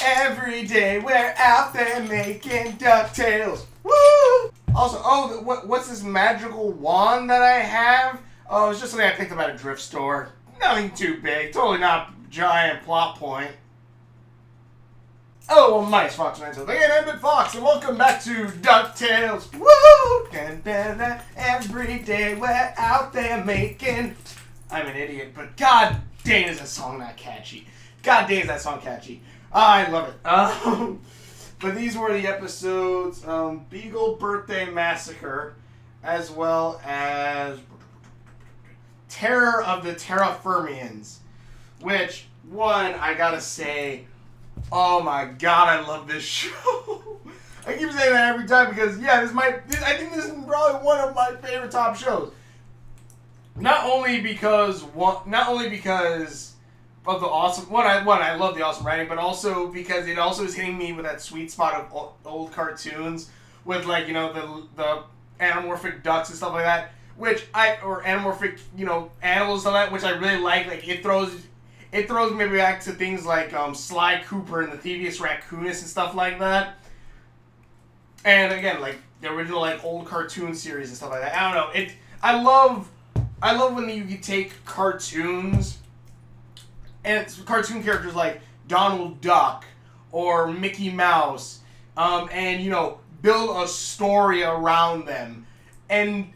Every day we're out there making Ducktales. Woo! Also, what's this magical wand that I have? Oh, it's just something I picked up at a thrift store. Nothing too big. Totally not giant plot point. Oh, well, my Fox 9 says, again, I'm Fox, and welcome back to Ducktales. Woo! Every day we're out there making... I'm an idiot, but god dang is that song not catchy. God dang is that song catchy. I love it. But these were the episodes, Beagle Birthday Massacre, as well as Terror of the Terra-Firmians, which, one, I gotta say, oh my god, I love this show. I keep saying that every time because, yeah, I think this is probably one of my favorite top shows. Not only because of the awesome, I love the awesome writing, but also because it also is hitting me with that sweet spot of old cartoons with, like, you know, the anamorphic ducks and stuff like that, or anamorphic, you know, animals and all that, which I really like. Like, it throws me back to things like Sly Cooper and the Thievius Raccoonus and stuff like that. And again, like the original like old cartoon series and stuff like that. I don't know. I love when you take cartoons and it's cartoon characters like Donald Duck or Mickey Mouse, and you know, build a story around them. And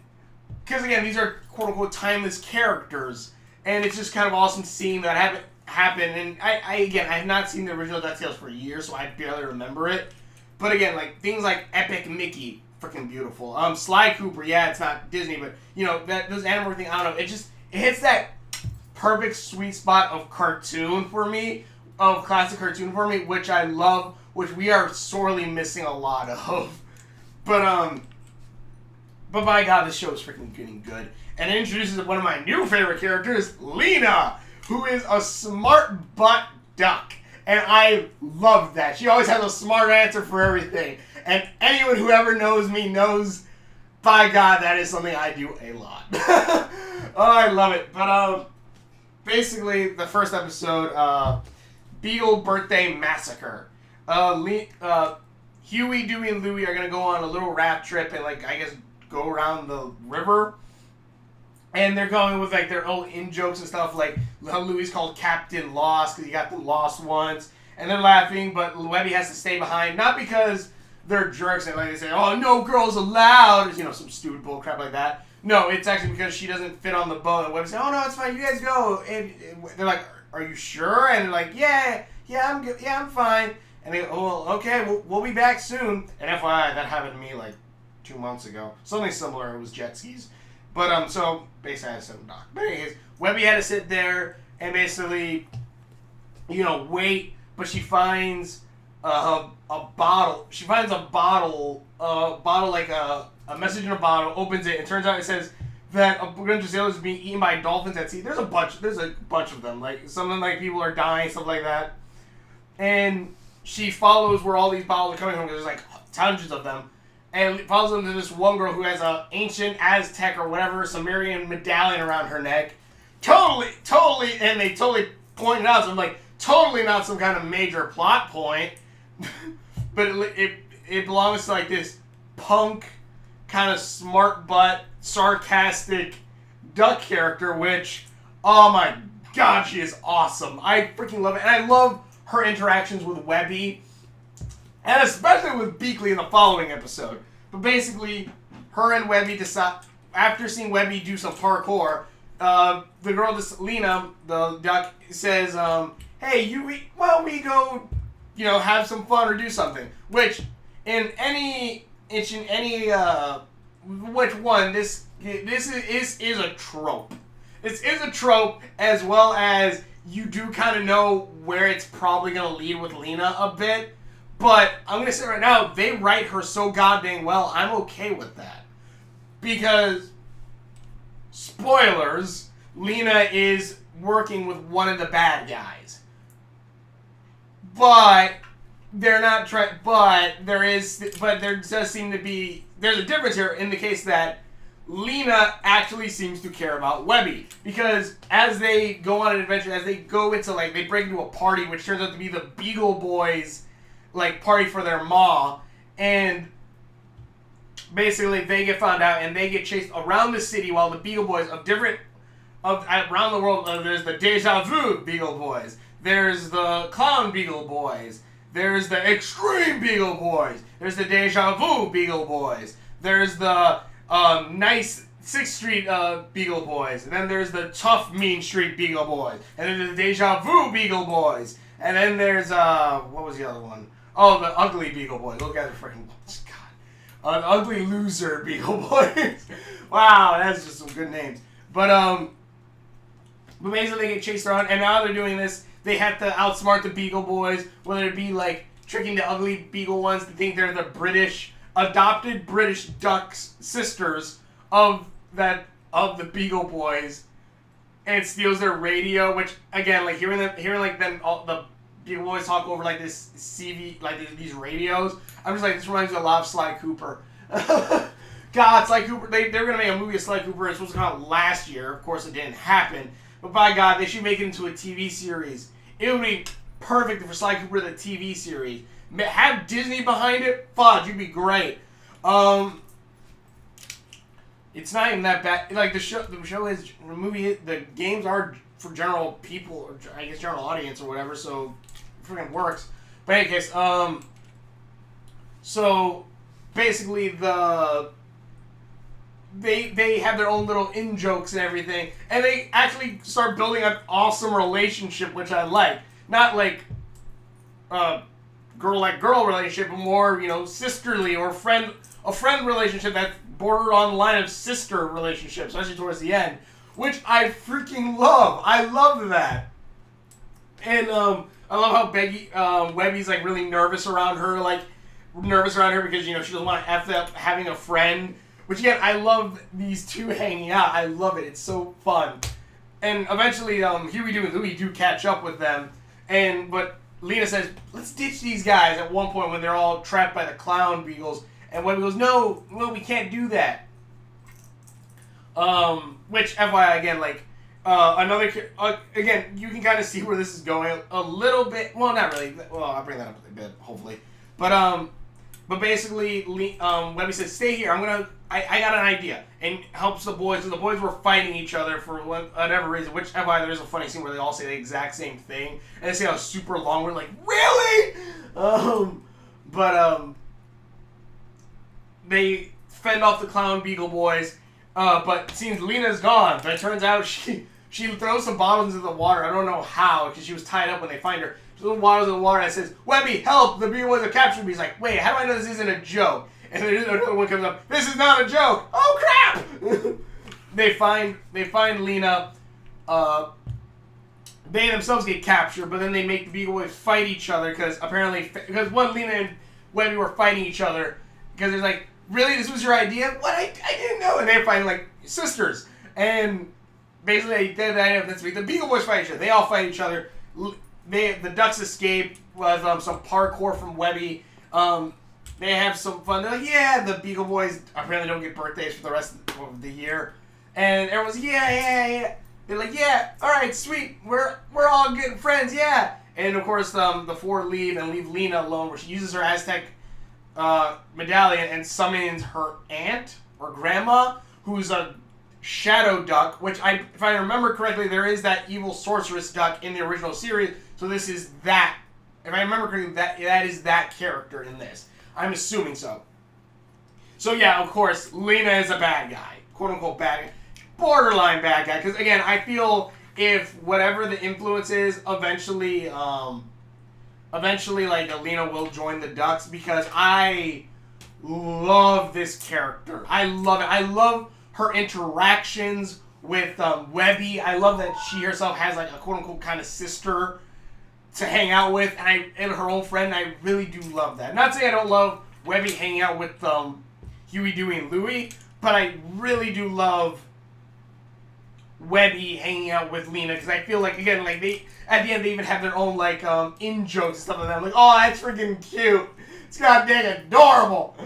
because again, these are quote unquote timeless characters. And it's just kind of awesome seeing that happen. And I have not seen the original DuckTales for years, so I barely remember it. But again, like things like Epic Mickey, freaking beautiful. Sly Cooper, yeah, it's not Disney, but you know those animal thing. I don't know. It hits that perfect sweet spot of cartoon for me, of classic cartoon for me, which I love, which we are sorely missing a lot of. But by God, this show is freaking getting good. And it introduces one of my new favorite characters, Lena, who is a smart butt duck. And I love that. She always has a smart answer for everything. And anyone who ever knows me knows, by God, that is something I do a lot. Oh, I love it. But basically, the first episode, Beagle Birthday Massacre. Huey, Dewey, and Louie are going to go on a little raft trip and, like, I guess, go around the river. And they're going with, like, their old in-jokes and stuff, like how Louie's called Captain Lost, because he got them lost once. And they're laughing, but Webby has to stay behind, not because they're jerks and, like, they say, oh, no girls allowed, you know, some stupid bull crap like that. No, it's actually because she doesn't fit on the boat. And Webby says, oh, no, it's fine, you guys go. And they're like, are you sure? And they're like, yeah, I'm good, yeah, I'm fine. And they go, oh, well, okay, we'll be back soon. And FYI, that happened to me, like, 2 months ago. Something similar, it was jet skis. But, so, basically I had to sit and dock. But anyways, Webby had to sit there and basically, you know, wait. But she finds a bottle. She finds a bottle like a message in a bottle, opens it, and turns out it says that a bunch of sailors is being eaten by dolphins at sea. There's a bunch of them. Like, some of them, like, people are dying, stuff like that. And she follows where all these bottles are coming from, because there's, like, hundreds of them. And follows them to this one girl who has an ancient Aztec or whatever Sumerian medallion around her neck. Totally, and they totally point it out. So I'm like, totally not some kind of major plot point. But it belongs to, like, this punk, kind of smart butt, sarcastic duck character, which, oh my God, she is awesome. I freaking love it. And I love her interactions with Webby. And especially with Beagle in the following episode. But basically, her and Webby decide, after seeing Webby do some parkour, the girl, Lena, the duck, says, hey, why don't we go, you know, have some fun or do something? Which, this is a trope. This is a trope, as well as you do kind of know where it's probably going to lead with Lena a bit. But I'm going to say right now, they write her so goddamn well, I'm okay with that. Because, spoilers, Lena is working with one of the bad guys. But they're not trying, there does seem to be, there's a difference here in the case that Lena actually seems to care about Webby. Because as they go on an adventure, as they go into, like, they break into a party, which turns out to be the Beagle Boys, like, party for their ma. And basically they get found out and they get chased around the city while the Beagle Boys around the world, there's the Deja Vu Beagle Boys. There's the Clown Beagle Boys. There's the Extreme Beagle Boys. There's the Deja Vu Beagle Boys. There's the nice 6th Street Beagle Boys. And then there's the tough Mean Street Beagle Boys. And then there's the Deja Vu Beagle Boys. And then there's, what was the other one? Oh, the Ugly Beagle Boys. Look at the freaking, God. The Ugly Loser Beagle Boys. Wow, that's just some good names. But basically they get chased around, and now they're doing this. They have to outsmart the Beagle Boys, whether it be like tricking the ugly Beagle ones to think they're the adopted British Ducks sisters of the Beagle Boys, and it steals their radio. Which again, like hearing all the Beagle Boys talk over like this CV, like these radios, I'm just like, this reminds me a lot of Sly Cooper. God, Sly Cooper. They're gonna make a movie of Sly Cooper. It's supposed to come out last year. Of course, it didn't happen. But by God, they should make it into a TV series. It would be perfect for Sly Cooper, the TV series. Have Disney behind it. Fudge, you'd be great. It's not even that bad. Like the show is the movie. The games are for general people, or I guess general audience or whatever. So it freaking works. But in any case, so basically they have their own little in-jokes and everything, and they actually start building an awesome relationship, which I like. Not like girl-like-girl relationship, but more, you know, sisterly or a friend relationship that bordered on the line of sister relationship, especially towards the end, which I freaking love. I love that. And I love how Webby's like really nervous around her because, you know, she doesn't want to F up having a friend. Which again, I love these two hanging out. I love it. It's so fun. And eventually, Huey and Louie do catch up with them. But Lena says, let's ditch these guys at one point when they're all trapped by the clown beagles. And Webby goes, no, we can't do that. Which, FYI, again, like, again, you can kind of see where this is going a little bit. Well, not really. Well, I'll bring that up a bit, hopefully. But basically, Webby says, stay here. I got an idea. And helps the boys. And the boys were fighting each other for whatever reason. Which, FYI, there's a funny scene where they all say the exact same thing. And they say how super long. We're like, really? They fend off the clown Beagle Boys. But it seems Lena's gone. But it turns out she throws some bottles into the water. I don't know how, because she was tied up when they find her. She throws bottles in the water and says, Webby, help! The Beagle Boys have captured me. He's like, wait, how do I know this isn't a joke? And then another one comes up, this is not a joke! Oh, crap! They find Lena. They themselves get captured, but then they make the Beagle Boys fight each other, because Lena and Webby were fighting each other, because they're like, really, this was your idea? What? I didn't know. And they're fighting like sisters. And basically, the Beagle Boys fight each other. They all fight each other. The Ducks escape with some parkour from Webby. They have some fun. They're like, yeah, the Beagle Boys apparently don't get birthdays for the rest of the year. And everyone's like, yeah. They're like, yeah, all right, sweet. We're all good friends, yeah. And of course, the four leave and leave Lena alone, where she uses her Aztec medallion and summons her aunt or grandma, who's a shadow duck, which if I remember correctly, there is that evil sorceress duck in the original series. So this is that. If I remember correctly, that is that character in this. I'm assuming so. So yeah, of course, Lena is a bad guy, quote unquote bad guy, borderline bad guy. Because again, I feel if whatever the influence is, eventually like Lena will join the Ducks, because I love this character. I love it. I love her interactions with Webby. I love that she herself has like a quote unquote kind of sister to hang out with, and her own friend. I really do love that. Not saying I don't love Webby hanging out with Huey, Dewey, and Louie, but I really do love Webby hanging out with Lena, because I feel like, again, like at the end they even have their own like in-jokes and stuff like that. I'm like, oh, that's freaking cute. It's goddamn adorable.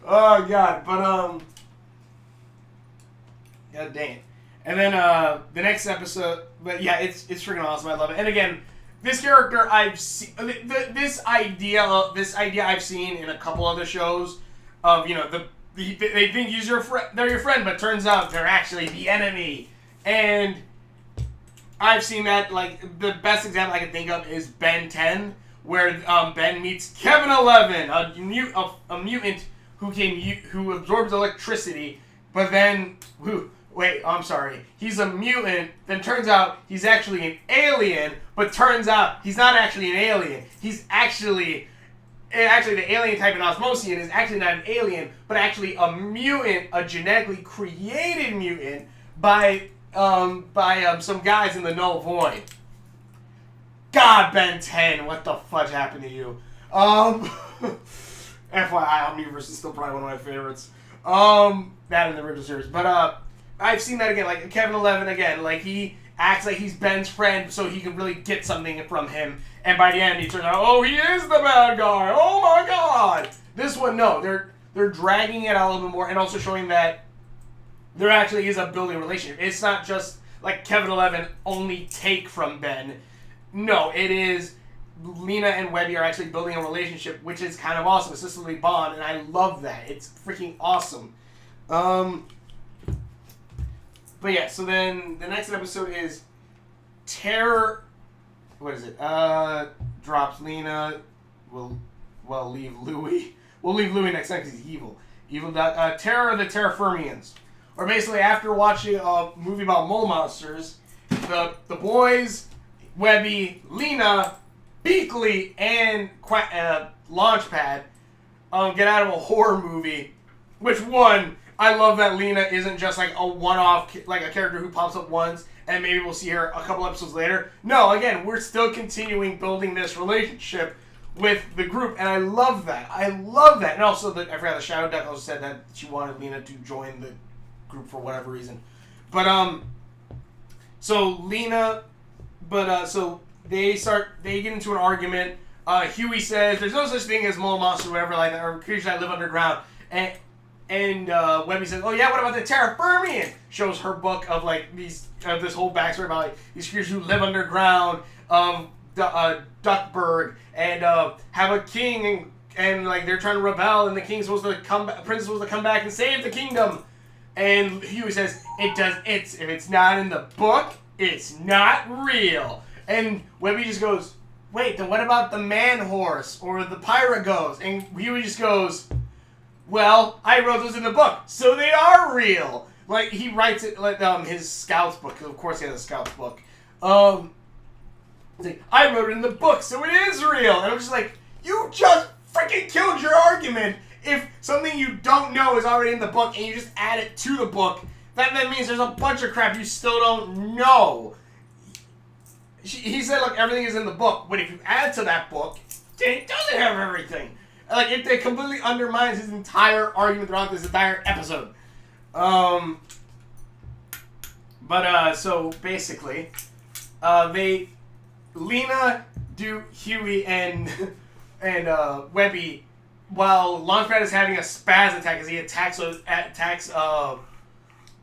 Oh god, but God dang it. And then the next episode, but yeah, it's freaking awesome. I love it. And again, this character I've seen, this idea I've seen in a couple other shows of, you know, they think he's they're your friend, but turns out they're actually the enemy. And I've seen that, like, the best example I can think of is Ben 10, where Ben meets Kevin 11, a mutant who absorbs electricity, but then he's a mutant, then turns out he's actually an alien, but turns out he's not actually an alien. He's actually the alien type in Ourmusician is actually not an alien, but actually a mutant, a genetically created mutant by some guys in the Null Void. God, Ben 10, what the fudge happened to you? FYI, Omniverse is still probably one of my favorites. That in the original series. But, I've seen that again, like Kevin 11 again, like he acts like he's Ben's friend so he can really get something from him. And by the end, he turns out, oh, he is the bad guy. Oh my God. This one, no, they're dragging it out a little bit more and also showing that there actually is a building relationship. It's not just like Kevin 11 only take from Ben. No, it is Lena and Webby are actually building a relationship, which is kind of awesome. A sisterly bond, and I love that. It's freaking awesome. But yeah, so then the next episode is Terror. What is it? Drops Lena. We'll leave Louie. We'll leave Louie next time because he's evil. Terror of the Terra-Firmians. Or basically, after watching a movie about mole monsters, the boys, Webby, Lena, Beagle, and Launchpad get out of a horror movie. Which one? I love that Lena isn't just like a one-off, like a character who pops up once and maybe we'll see her a couple episodes later. No, again, we're still continuing building this relationship with the group, and I love that. I love that. And also, I forgot the Shadow Deck also said that she wanted Lena to join the group for whatever reason. But, so Lena, so they get into an argument. Huey says there's no such thing as mole monster or whatever like that, or creatures that live underground. And Webby says, oh yeah, what about the Terra-Firmian? Shows her book of like this whole backstory about like these creatures who live underground, Duckburg, and have a king, and like they're trying to rebel, and the king's supposed to prince is supposed to come back and save the kingdom. And Huey says, if it's not in the book, it's not real. And Webby just goes, wait, then what about the man horse or the pirate ghost? And Huey just goes, well, I wrote those in the book, so they are real. Like, he writes it, like, his Scouts book, because of course he has a Scouts book. Like, I wrote it in the book, so it is real. And I'm just like, you just freaking killed your argument. If something you don't know is already in the book, and you just add it to the book, that means there's a bunch of crap you still don't know. He said, like, everything is in the book, but if you add to that book, it doesn't have everything. Like, it completely undermines his entire argument throughout this entire episode. So basically, Lena, Huey, and Webby, while Launchpad is having a spaz attack, as he attacks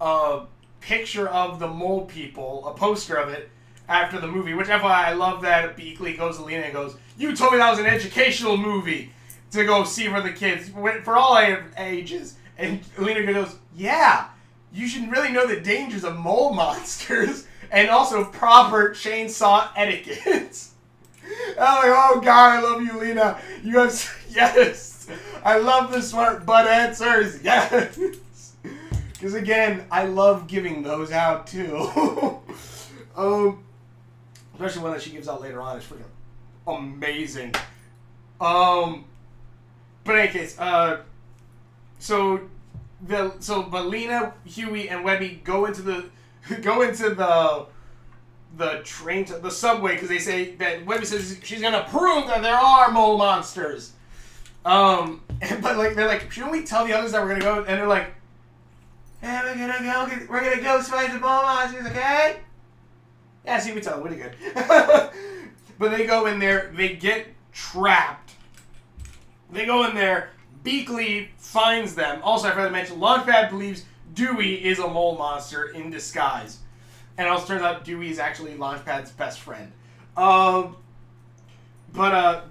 a picture of the mole people, a poster of it, after the movie, which FYI, I love that Beagle goes to Lena and goes, you told me that was an educational movie to go see for the kids, for all ages. And Lena goes, yeah, you should really know the dangers of mole monsters and also proper chainsaw etiquette. I'm like, oh God, I love you, Lena. You have, yes. I love the smart butt answers, yes. Because again, I love giving those out too. Especially one that she gives out later on is freaking amazing. But in any case, but Lena, Huey, and Webby go into the train, the subway, because they say that Webby says she's gonna prove that there are mole monsters. But like they're like, shouldn't we tell the others that we're gonna go? And they're like, hey, we're gonna go fight the mole monsters, okay? Yeah, see, we tell them, pretty good. But they go in there, they get trapped. They go in there, Beagle finds them. Also, I forgot to mention, Launchpad believes Dewey is a mole monster in disguise. And it also turns out Dewey is actually Launchpad's best friend. But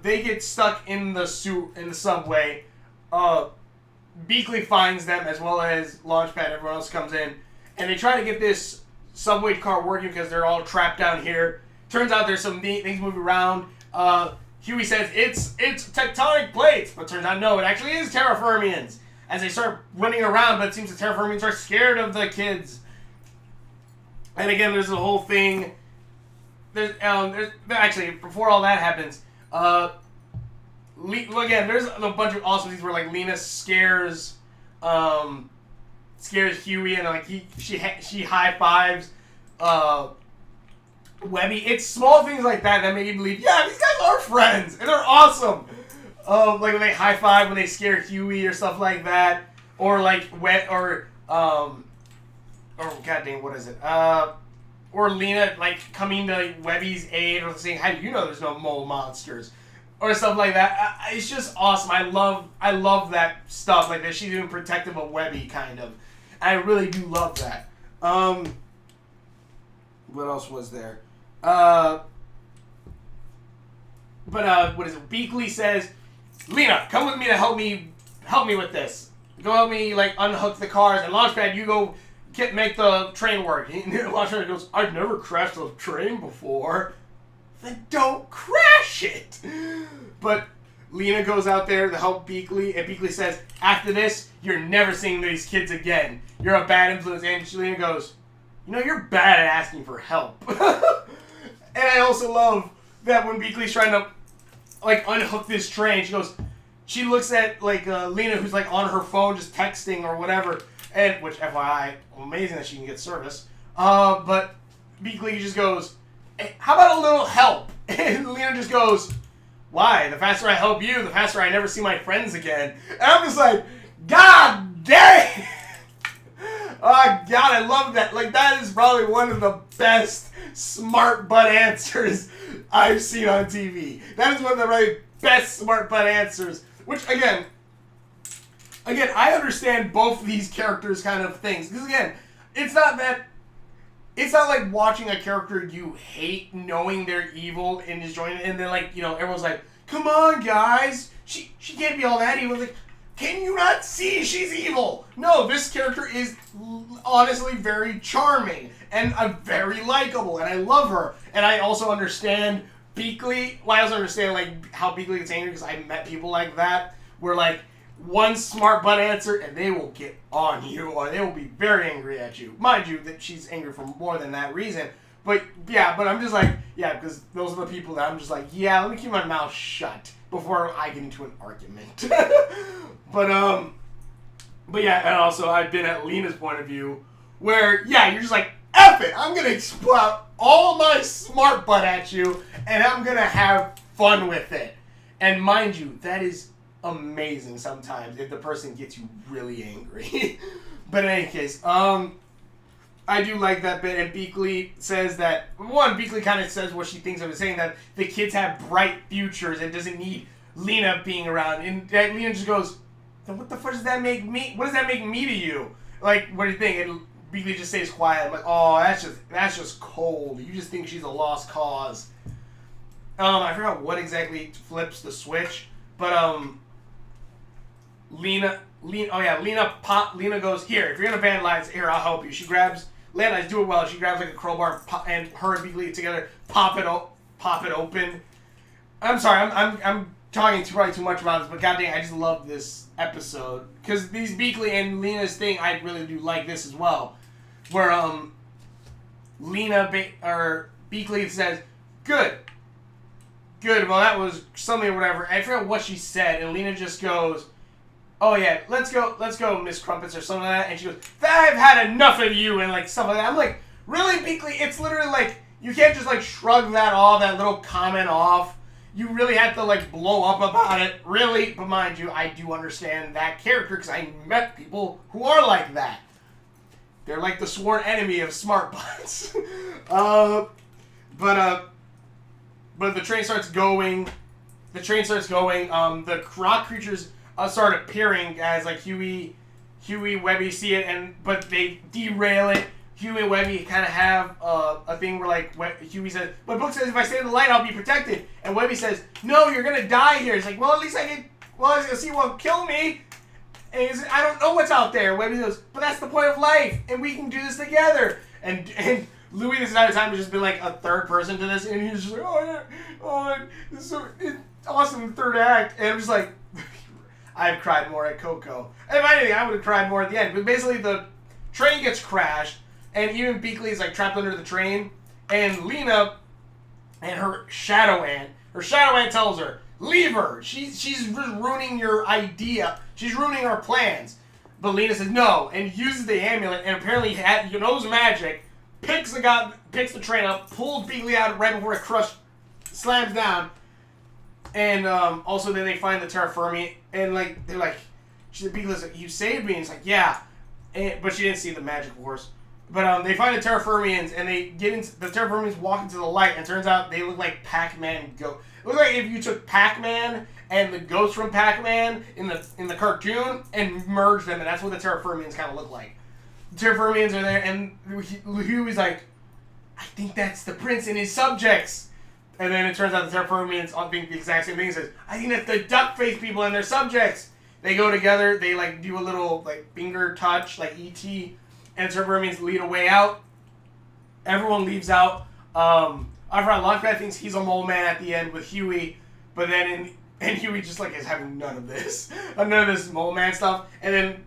they get stuck in the subway. Beagle finds them as well as Launchpad. Everyone else comes in. And they try to get this subway car working because they're all trapped down here. Turns out there's some neat things moving around. Huey says it's tectonic plates. But turns out no, it actually is Terra-Firmians. As they start running around, but it seems the Terra-Firmians are scared of the kids. And again, there's the whole thing. There's actually, before all that happens, again, there's a bunch of awesome things where like Lena scares Huey, and like she high fives Webby. It's small things like that that make you believe, yeah, these guys are friends and they're awesome. Like when they high five when they scare Huey or stuff like that, or like or goddamn, what is it? Or Lena like coming to Webby's aid or saying, "How do you know there's no mole monsters?" Or stuff like that. It's just awesome. I love that stuff like that. She's even protective of Webby, kind of. I really do love that. What else was there? What is it? Beagle says, "Lena, come with me to help me with this. Go help me like unhook the cars, and Launchpad, you go make the train work." And Launchpad goes, "I've never crashed a train before." Then don't crash it. But Lena goes out there to help Beagle, and Beagle says, "After this, you're never seeing these kids again. You're a bad influence." And Lena goes, "You know, you're bad at asking for help." And I also love that when Beagle's trying to like unhook this train, she looks at like Lena, who's like on her phone just texting or whatever, and which FYI, amazing that she can get service. But Beagle just goes, "Hey, how about a little help?" And Lena just goes, "Why? The faster I help you, the faster I never see my friends again." And I'm just like, God dang! Oh God, I love that. Like, that is probably one of the best smart butt answers I've seen on TV. That is one of the really best smart butt answers. Which, again, I understand both of these characters' kind of things. Because, again, it's not like watching a character you hate, knowing they're evil, and just joining it, and then, like, you know, everyone's like, "Come on, guys, she can't be all that evil." Like, can you not see she's evil? No, this character is honestly very charming, and very likable, and I love her. And I also understand Beagle. Well, I also understand, like, how Beagle gets angry, because I met people like that, where, like, one smart butt answer, and they will get on you, or they will be very angry at you. Mind you, that she's angry for more than that reason. But, yeah, but I'm just like, yeah, because those are the people that I'm just like, yeah, let me keep my mouth shut before I get into an argument. But yeah, and also I've been at Lena's point of view, where, yeah, you're just like, F it, I'm going to explode all my smart butt at you, and I'm going to have fun with it. And mind you, that is amazing sometimes if the person gets you really angry. But in any case, I do like that bit, and Beagle says that, Beagle kind of says what she thinks of it, saying that the kids have bright futures and doesn't need Lena being around. And Lena just goes, "Then what the fuck does that make me? What does that make me to you? Like, what do you think?" And Beagle just stays quiet. I'm like, "Oh, that's just cold. You just think she's a lost cause." I forgot what exactly flips the switch, but Lena goes, "Here, if you're gonna vandalize, here, I'll help you." She grabs, Lena, do it well. She grabs like a crowbar, and her and Beagle together pop it open. I'm sorry, I'm talking probably too much about this, but goddamn, I just love this episode, because these Beagle and Lena's thing, I really do like this as well, where Beagle says, "Good, well, that was something or whatever." I forgot what she said, and Lena just goes, "Oh yeah, let's go, Miss Crumpets," or something like that. And she goes, "I've had enough of you," and like stuff like that. I'm like, really, Beagle? It's literally like, you can't just like shrug that little comment off. You really have to like blow up about it, really. But mind you, I do understand that character, because I met people who are like that. They're like the sworn enemy of smart butts. But the train starts going. The rock creatures start appearing as like Huey Huey, Webby see it, but they derail it. Huey and Webby kind of have a thing where, like, Huey says, my book says if I stay in the light, I'll be protected. And Webby says, no, you're going to die here. It's like, well, at least I was see won't kill me. And he says, I don't know what's out there. Webby goes, but that's the point of life, and we can do this together. And Louis this entire time has just been, like, a third person to this, and he's just like, this is so awesome third act. And I'm just like, I've cried more at Coco. If anything, I would have cried more at the end. But basically, the train gets crashed, and even Beagle is like trapped under the train. And Lena and her shadow aunt tells her, leave her. She's just ruining your idea. She's ruining our plans. But Lena says no, and uses the amulet, and apparently knows magic. Picks the train up, pulls Beagle out right before it slams down. And also then they find the Terra-Firmian, and like they're like, Beagle's like, you saved me, and it's like, yeah, but she didn't see the magic, of course. But they find the Terra-Firmians, and they get into the Terra-Firmians walk into the light, and it turns out they look like Pac-Man ghosts. It looks like if you took Pac-Man and the ghosts from Pac-Man in the cartoon and merged them, and that's what the Terra-Firmians kind of look like. The Terra-Firmians are there, and Huey's like, I think that's the prince and his subjects. And then it turns out the Terra-Firmians all think the exact same thing. He says, I think that's the duck face people and their subjects. They go together, they like do a little like finger touch, like E.T., and the Terra-Firmians lead a way out. Everyone leaves out. I forgot, Launchpad thinks he's a mole man at the end with Huey, but then and Huey just like is having none of this. None of this mole man stuff. And then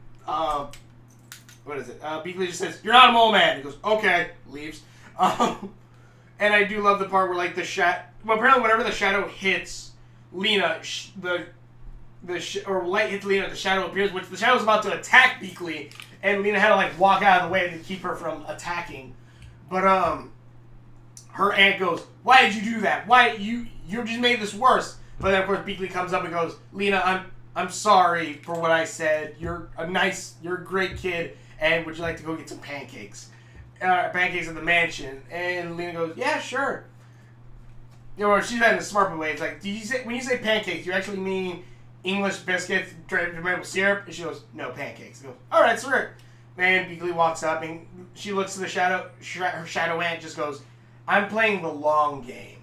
what is it? Beagle just says, you're not a mole man. He goes, okay, leaves. And I do love the part where, like, well, apparently whenever the shadow hits Lena, or light hits Lena, the shadow appears, which the shadow's about to attack Beagle, and Lena had to, like, walk out of the way to keep her from attacking. But, her aunt goes, why did you do that? Why, you just made this worse. But then, of course, Beagle comes up and goes, Lena, I'm sorry for what I said. You're a great kid, and would you like to go get some pancakes? Pancakes at the mansion, and Lena goes, yeah, sure. You know, she's in a smart way. It's like, when you say pancakes, you actually mean English biscuits made with syrup? And she goes, no, pancakes. He goes, all right, sir. Then Beagle walks up, and she looks to her shadow aunt, just goes, I'm playing the long game.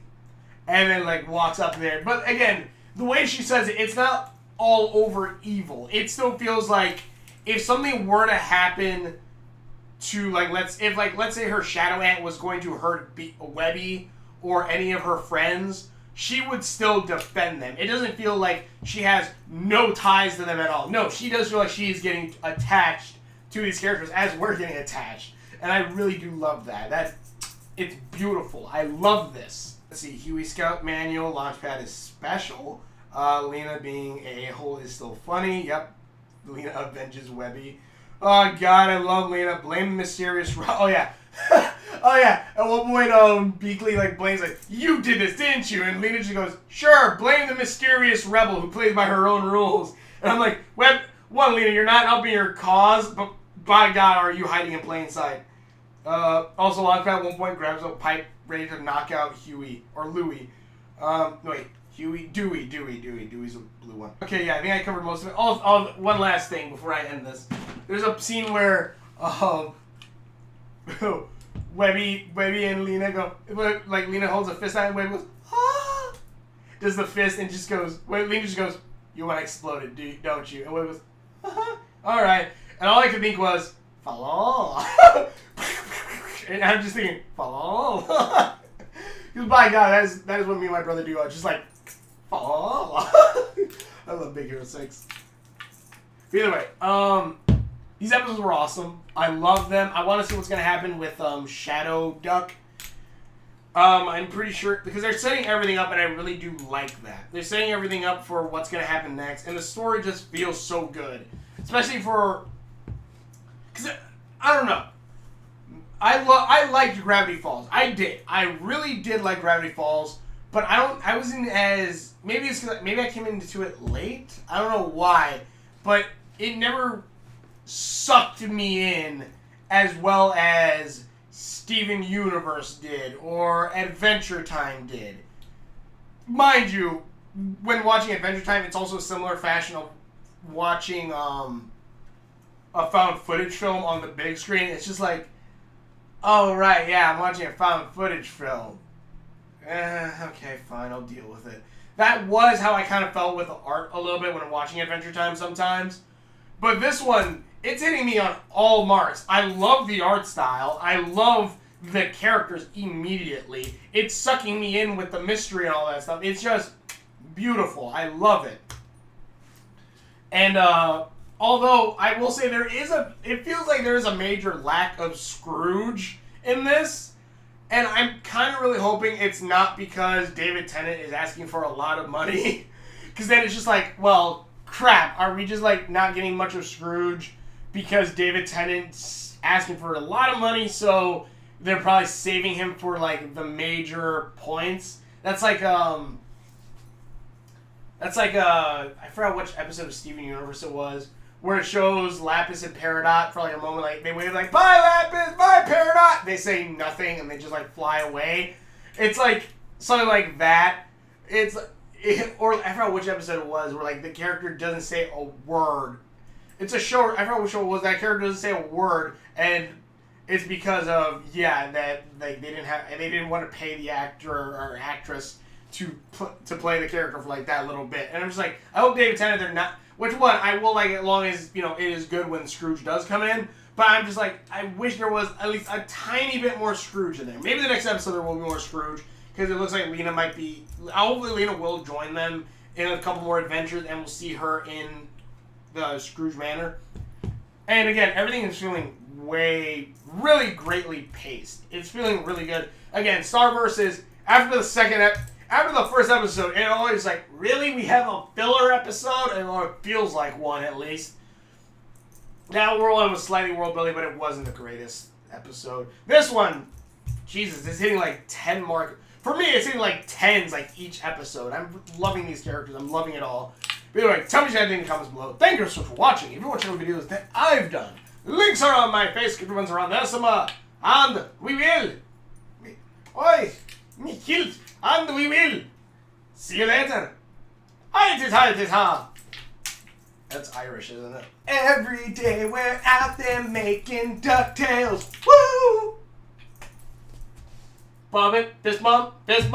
And then, like, walks up there. But, again, the way she says it, it's not all over evil. It still feels like if something were to happen to, like, let's say her shadow aunt was going to hurt Webby or any of her friends, she would still defend them. It doesn't feel like she has no ties to them at all. No, she does feel like she's getting attached to these characters as we're getting attached. And I really do love that. It's beautiful. I love this. Let's see, Huey Scout Manual, Launchpad is special. Lena being a hole is still funny. Yep. Lena avenges Webby. Oh, God, I love Lena. Blame the mysterious... Oh, yeah. Oh, yeah. At one point, Beagle, like, blames, like, you did this, didn't you? And Lena just goes, sure, blame the mysterious rebel who plays by her own rules. And I'm like, Lena, you're not helping your cause, but by God, are you hiding in plain sight? Also, Launchpad at one point grabs a pipe ready to knock out Huey, or Louie. Huey, Dewey. Dewey's a blue one. Okay, yeah, I think I covered most of it. One last thing before I end this. There's a scene where Webby and Lena go, like, Lena holds a fist out and Webby goes, ah! Does the fist and just goes, Lena just goes, you want to explode it, don't you? And Webby goes, ah, alright. And all I could think was, follow. And I'm just thinking, follow. Because by God, that is what me and my brother do. I just like, follow. I love Big Hero 6. But either way, these episodes were awesome. I love them. I want to see what's going to happen with Shadow Duck. I'm pretty sure, because they're setting everything up, and I really do like that. They're setting everything up for what's going to happen next, and the story just feels so good. Especially for, because, I don't know. I liked Gravity Falls. I did. I really did like Gravity Falls, but I wasn't as, maybe I came into it late. I don't know why, but it never sucked me in as well as Steven Universe did or Adventure Time did. Mind you, when watching Adventure Time, it's also a similar fashion of watching a found footage film on the big screen, it's just like, oh, right, yeah, I'm watching a found footage film. Okay, fine, I'll deal with it. That was how I kind of felt with the art a little bit when I'm watching Adventure Time sometimes. But this one, it's hitting me on all marks. I love the art style. I love the characters immediately. It's sucking me in with the mystery and all that stuff. It's just beautiful. I love it. And although I will say it feels like there is a major lack of Scrooge in this. And I'm kind of really hoping it's not because David Tennant is asking for a lot of money. Because then it's just like, well, crap. Are we just like not getting much of Scrooge because David Tennant's asking for a lot of money, so they're probably saving him for like the major points? That's like I forgot which episode of Steven Universe it was, where it shows Lapis and Peridot for like a moment, like they wave like, bye Lapis, bye Peridot. They say nothing and they just like fly away. It's like something like that. Or I forgot which episode it was, where like the character doesn't say a word. It's a show. I forgot which show it was. That character doesn't say a word, and it's because of that like they didn't want to pay the actor or actress to play the character for like that little bit. And I'm just like, I hope David Tennant, they're not. Which one I will like, as long as it is good when Scrooge does come in. But I'm just like, I wish there was at least a tiny bit more Scrooge in there. Maybe the next episode there will be more Scrooge, because it looks like Lena might be. Hopefully Lena will join them in a couple more adventures, and we'll see her in the Scrooge Manor. And again, everything is feeling really greatly paced. It's feeling really good. Again, Starverse is after the first episode, it always like, really? We have a filler episode? And it feels like one, at least. That one was slightly world building, but it wasn't the greatest episode. This one, Jesus, it's hitting like 10 mark. For me, it's hitting like 10s like each episode. I'm loving these characters. I'm loving it all. But anyway, tell me anything in the comments below. Thank you so much for watching. If you're watching the videos that I've done, links are on my Facebook, ones are on the SMA, and we will. Oi, me killed. And we will see you later. That's Irish, isn't it? Every day we're out there making Ducktales. Woo! Bob it, fist bump, fist.